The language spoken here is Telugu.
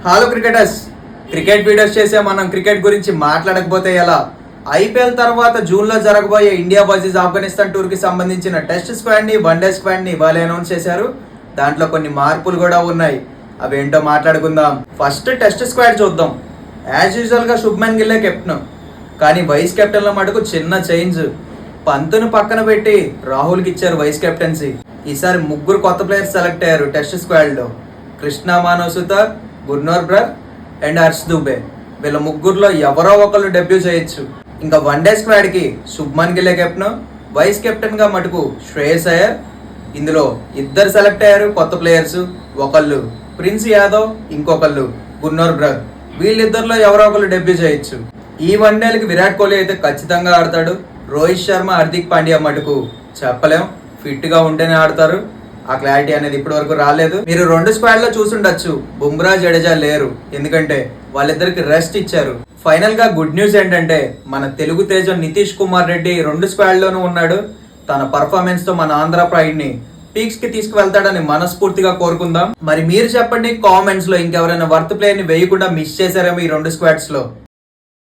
హలో క్రికెటర్స్, క్రికెట్ వీడియోస్ చేసే మనం క్రికెట్ గురించి మాట్లాడకపోతే ఎలా? ఐపీఎల్ తర్వాత జూన్లో జరగబోయే ఇండియా వర్సెస్ ఆఫ్ఘనిస్తాన్ టూర్కి సంబంధించిన టెస్ట్ స్క్వాడ్ని, వన్డే స్క్వాడ్ని ఇవాళ అనౌన్స్ చేశారు. దాంట్లో కొన్ని మార్పులు కూడా ఉన్నాయి. అవేంటో మాట్లాడుకుందాం. ఫస్ట్ టెస్ట్ స్క్వాడ్ చూద్దాం. యాజ్ యూజువల్గా శుభ్మన్ గిల్లే కెప్టెన్, కానీ వైస్ కెప్టెన్ల మటుకు చిన్న చేంజ్. పంతును పక్కన పెట్టి రాహుల్కి ఇచ్చారు వైస్ కెప్టెన్సీ. ఈసారి ముగ్గురు కొత్త ప్లేయర్స్ సెలెక్ట్ అయ్యారు టెస్ట్ స్క్వాడ్లో. కృష్ణ మానవసుతర్, గుర్నోర్ బ్రర్ అండ్ హర్ష్ దుబే. వీళ్ళ ముగ్గురులో ఎవరో ఒకళ్ళు డెబ్యూ చేయొచ్చు. ఇంకా వన్డే స్క్వాడ్కి శుభ్మన్ గిల్లే కెప్టెన్, వైస్ కెప్టెన్గా మటుకు శ్రేయస్ అయ్యర్. ఇందులో ఇద్దరు సెలెక్ట్ అయ్యారు కొత్త ప్లేయర్స్. ఒకళ్ళు ప్రిన్స్ యాదవ్, ఇంకొకళ్ళు గుర్నోర్ బ్రర్. వీళ్ళిద్దరిలో ఎవరో ఒకళ్ళు డెబ్యూ చేయొచ్చు. ఈ వన్డేలకి విరాట్ కోహ్లీ అయితే ఖచ్చితంగా ఆడతాడు. రోహిత్ శర్మ, హార్దిక్ పాండ్యా మటుకు చెప్పలేం, ఫిట్గా ఉంటేనే ఆడతారు. ఆ క్లారిటీ అనేది ఇప్పటి వరకు రాలేదు. మీరు రెండు స్క్వాడ్లో చూసుండొచ్చు, బుమ్రా, జడేజా లేరు, ఎందుకంటే వాళ్ళిద్దరికి రెస్ట్ ఇచ్చారు. ఫైనల్ గా గుడ్ న్యూస్ ఏంటంటే మన తెలుగు తేజం నితీష్ కుమార్ రెడ్డి రెండు స్క్వాడ్లోనూ ఉన్నాడు. తన పర్ఫార్మెన్స్ తో మన ఆంధ్ర ప్రైడ్ ని పీక్స్ కి తీసుకువెళ్తాడని మనస్ఫూర్తిగా కోరుకుందాం. మరి మీరు చెప్పండి కామెంట్స్ లో, ఇంకెవరైనా వర్త్ ప్లేయర్ ని వేయకుండా మిస్ చేశారేమో ఈ రెండు స్క్వాడ్స్ లో.